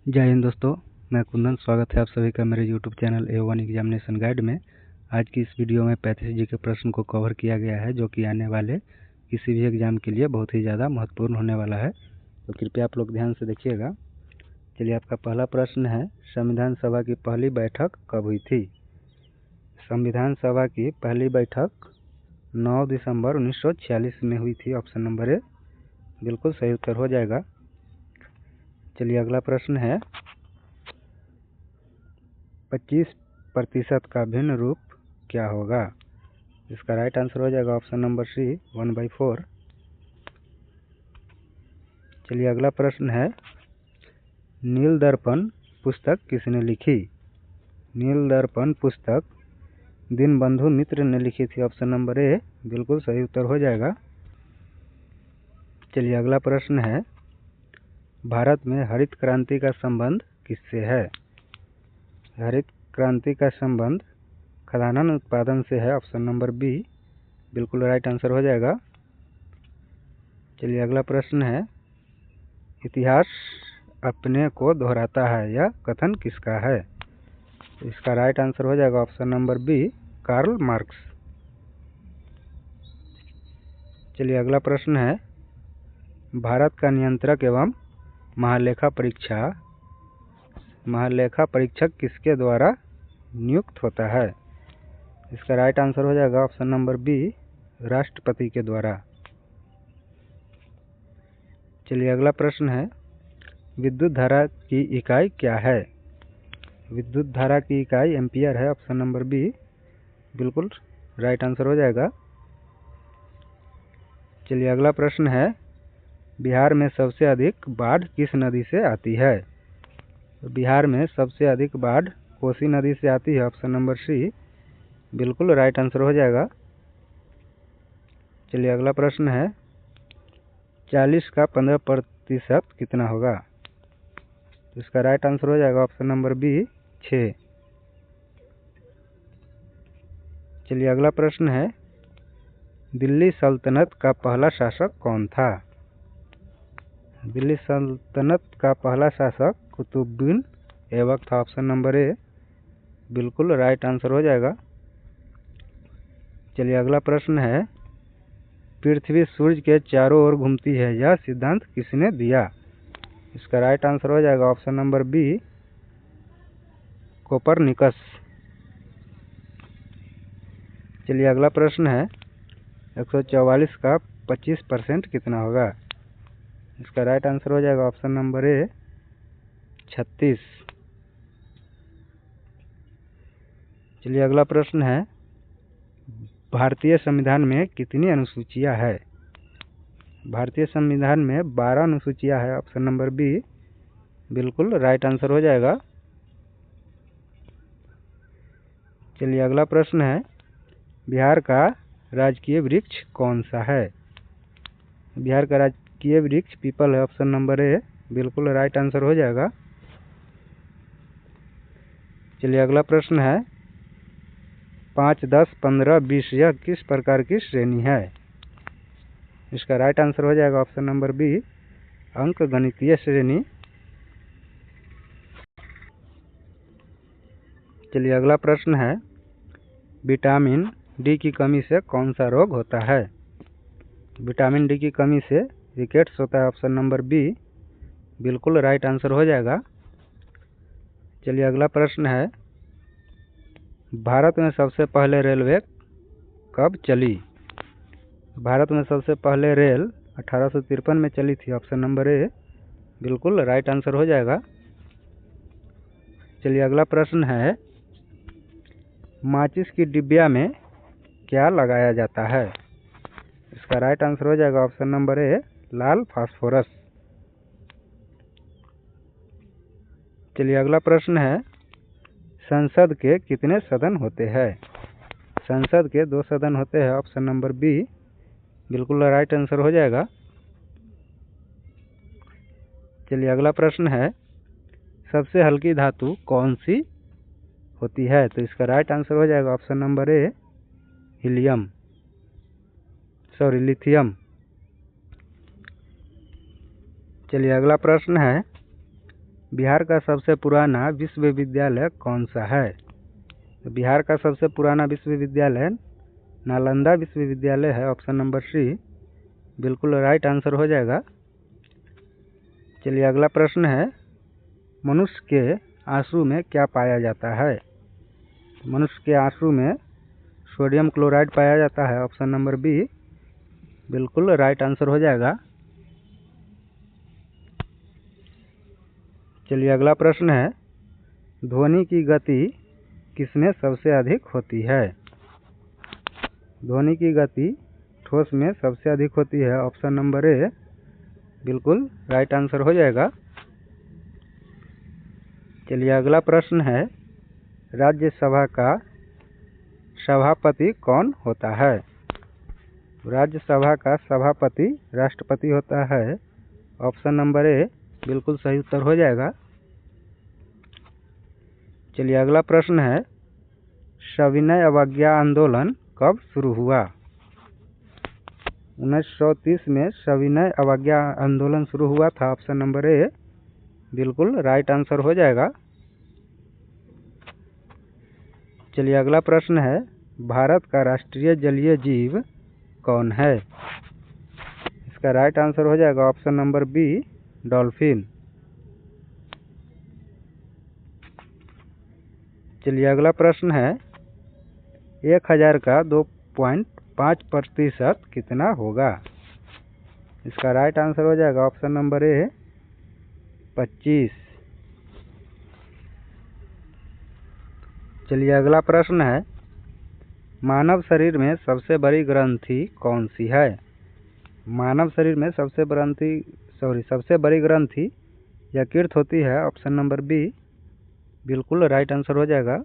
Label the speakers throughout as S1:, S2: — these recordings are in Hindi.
S1: जय हिंद दोस्तों, मैं कुंदन। स्वागत है आप सभी का मेरे YouTube channel A1 examination guide में। आज की इस वीडियो में 35 जी के प्रश्न को कवर किया गया है, जो कि आने वाले किसी भी एग्ज़ाम के लिए बहुत ही ज़्यादा महत्वपूर्ण होने वाला है। तो कृपया आप लोग ध्यान से देखिएगा। चलिए, आपका पहला प्रश्न है, संविधान सभा की पहली बैठक कब हुई थी? संविधान सभा की पहली बैठक 9 दिसंबर 1946 में हुई थी। ऑप्शन नंबर ए बिल्कुल सही उत्तर हो जाएगा। चलिए, अगला प्रश्न है, 25% का भिन्न रूप क्या होगा? इसका राइट आंसर हो जाएगा ऑप्शन नंबर सी 1/4। चलिए, अगला प्रश्न है, नील दर्पण पुस्तक किसने लिखी? नील दर्पण पुस्तक दीनबंधु मित्र ने लिखी थी। ऑप्शन नंबर ए बिल्कुल सही उत्तर हो जाएगा। चलिए, अगला प्रश्न है, भारत में हरित क्रांति का संबंध किससे है? हरित क्रांति का संबंध खदान उत्पादन से है। ऑप्शन नंबर बी बिल्कुल राइट आंसर हो जाएगा। चलिए, अगला प्रश्न है, इतिहास अपने को दोहराता है, यह कथन किसका है? इसका राइट आंसर हो जाएगा option number B Karl Marx. चलिए, अगला प्रश्न है, भारत का नियंत्रक एवं महालेखा परीक्षक किसके द्वारा नियुक्त होता है? इसका राइट आंसर हो जाएगा ऑप्शन नंबर बी राष्ट्रपति के द्वारा। चलिए, अगला प्रश्न है, विद्युत धारा की इकाई क्या है? विद्युत धारा की इकाई एम्पियर है। ऑप्शन नंबर बी बिल्कुल राइट आंसर हो जाएगा। चलिए, अगला प्रश्न है, बिहार में सबसे अधिक बाढ़ किस नदी से आती है? बिहार में सबसे अधिक बाढ़ कोसी नदी से आती है। ऑप्शन नंबर सी बिल्कुल राइट आंसर हो जाएगा। चलिए, अगला प्रश्न है, 40 का 15% कितना होगा? इसका राइट आंसर हो जाएगा ऑप्शन नंबर बी 6। चलिए, अगला प्रश्न है, दिल्ली सल्तनत का पहला शासक कौन था? दिल्ली सल्तनत का पहला शासक कुतुबुद्दीन ऐबक था। ऑप्शन नंबर ए बिल्कुल राइट आंसर हो जाएगा। चलिए, अगला प्रश्न है, पृथ्वी सूर्य के चारों ओर घूमती है, यह सिद्धांत किसने दिया? इसका राइट आंसर हो जाएगा ऑप्शन नंबर बी कोपरनिकस। चलिए, अगला प्रश्न है, 144 का 25% कितना होगा? इसका राइट आंसर हो जाएगा ऑप्शन नंबर ए 36। चलिए, अगला प्रश्न है, भारतीय संविधान में कितनी अनुसूचियां है? भारतीय संविधान में 12 अनुसूचियां है। ऑप्शन नंबर बी बिल्कुल राइट आंसर हो जाएगा। चलिए, अगला प्रश्न है, बिहार का राजकीय वृक्ष कौन सा है? बिहार का राजकीय वृक्ष पीपल है। ऑप्शन नंबर ए बिल्कुल राइट आंसर हो जाएगा। चलिए, अगला प्रश्न है, 5, 10, 15, 20 यह किस प्रकार की श्रेणी है? इसका राइट आंसर हो जाएगा ऑप्शन नंबर बी अंक गणितीय श्रेणी। चलिए, अगला प्रश्न है, विटामिन डी की कमी से कौन सा रोग होता है? विटामिन डी की कमी से रिकेट्स होता है। ऑप्शन नंबर बी बिल्कुल राइट आंसर हो जाएगा। चलिए, अगला प्रश्न है, भारत में सबसे पहले रेलवे कब चली? भारत में सबसे पहले रेल 1853 में चली थी। ऑप्शन नंबर ए बिल्कुल राइट आंसर हो जाएगा। चलिए, अगला प्रश्न है, माचिस की डिबिया में क्या लगाया जाता है? इसका राइट आंसर हो जाएगा option number A Lal phosphorus. चलिए, अगला प्रश्न है, संसद के कितने सदन होते हैं? संसद के 2 सदन होते हैं। ऑप्शन नंबर बी बिल्कुल राइट आंसर हो जाएगा। चलिए, अगला प्रश्न है, सबसे हल्की धातु कौन सी होती है? तो इसका राइट आंसर हो जाएगा ऑप्शन नंबर ए लिथियम। चलिए, अगला प्रश्न है, बिहार का सबसे पुराना विश्वविद्यालय कौन सा है? तो बिहार का सबसे पुराना विश्वविद्यालय नालंदा विश्वविद्यालय है। ऑप्शन नंबर सी बिल्कुल राइट आंसर हो जाएगा। चलिए अगला प्रश्न है, मनुष्य के आंसू में क्या पाया जाता है? मनुष्य के आंसू में सोडियम क्लोराइड पाया जाता है। ऑप्शन नंबर बी बिल्कुल राइट आंसर हो जाएगा। चलिए अगला प्रश्न है, ध्वनि की गति किसमें सबसे अधिक होती है? ध्वनि की गति ठोस में सबसे अधिक होती है। ऑप्शन नंबर ए बिल्कुल राइट आंसर हो जाएगा। चलिए अगला प्रश्न है, राज्यसभा का सभापति कौन होता है? राज्यसभा का सभापति राष्ट्रपति होता है। ऑप्शन नंबर ए बिल्कुल सही उत्तर हो जाएगा। चलिए अगला प्रश्न है, सविनय अवज्ञा आंदोलन कब शुरू हुआ? 1930 में सविनय अवज्ञा आंदोलन शुरू हुआ था। ऑप्शन नंबर ए बिल्कुल राइट आंसर हो जाएगा। चलिए अगला प्रश्न है, भारत का राष्ट्रीय जलीय जीव कौन है? इसका राइट आंसर हो जाएगा ऑप्शन नंबर बी डॉल्फिन। चलिए अगला प्रश्न है, 1000 का 2.5% कितना होगा? इसका राइट आंसर हो जाएगा ऑप्शन नंबर ए 25। चलिए अगला प्रश्न है, मानव शरीर में सबसे बड़ी ग्रंथि कौन सी है? मानव शरीर में सबसे बड़ी ग्रंथि यकृत होती है। ऑप्शन नंबर बी बिल्कुल राइट आंसर हो जाएगा।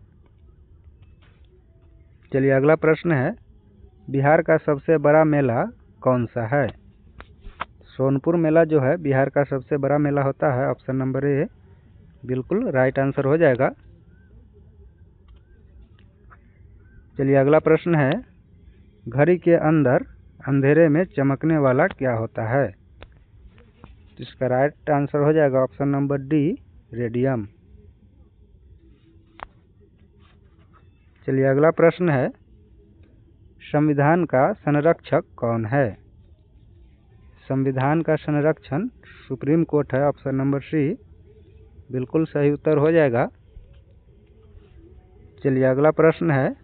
S1: चलिए अगला प्रश्न है, बिहार का सबसे बड़ा मेला कौन सा है? सोनपुर मेला जो है बिहार का सबसे बड़ा मेला होता है। ऑप्शन नंबर ए बिल्कुल राइट आंसर हो जाएगा। चलिए अगला प्रश्न है, घड़ी के अंदर अंधेरे में चमकने वाला क्या होता है? इसका राइट आंसर हो जाएगा ऑप्शन नंबर डी रेडियम। चलिए अगला प्रश्न है, संविधान का संरक्षक कौन है? संविधान का संरक्षण सुप्रीम कोर्ट है। ऑप्शन नंबर सी बिल्कुल सही उत्तर हो जाएगा। चलिए अगला प्रश्न है,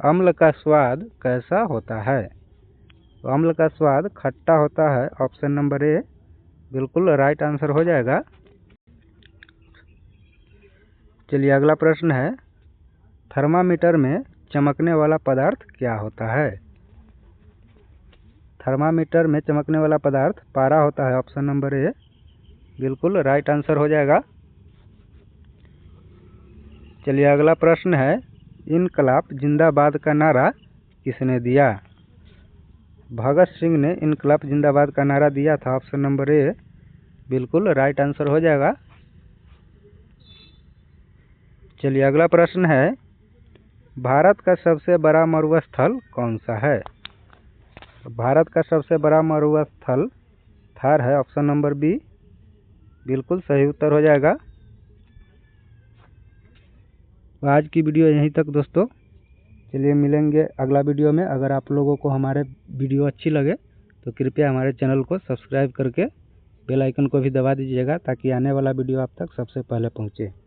S1: अम्ल का स्वाद कैसा होता है? तो अम्ल का स्वाद खट्टा होता है। ऑप्शन नंबर ए बिल्कुल राइट आंसर हो जाएगा। चलिए अगला प्रश्न है, थर्मामीटर में चमकने वाला पदार्थ क्या होता है? थर्मामीटर में चमकने वाला पदार्थ पारा होता है। ऑप्शन नंबर ए बिल्कुल राइट आंसर हो जाएगा। चलिए अगला प्रश्न है, इनकलाब जिंदाबाद का नारा किसने दिया? भगत सिंह ने इनकलाब जिंदाबाद का नारा दिया था। ऑप्शन नंबर ए बिल्कुल राइट आंसर हो जाएगा। चलिए अगला प्रश्न है, भारत का सबसे बड़ा मरुस्थल कौन सा है? भारत का सबसे बड़ा मरुस्थल थार है। ऑप्शन नंबर बी बिल्कुल सही उत्तर हो जाएगा। तो आज की वीडियो यहीं तक दोस्तों। चलिए मिलेंगे अगला वीडियो में। अगर आप लोगों को हमारे वीडियो अच्छी लगे तो कृपया हमारे चैनल को सब्सक्राइब करके बेल आइकन को भी दबा दीजिएगा ताकि आने वाला वीडियो आप तक सबसे पहले पहुँचे।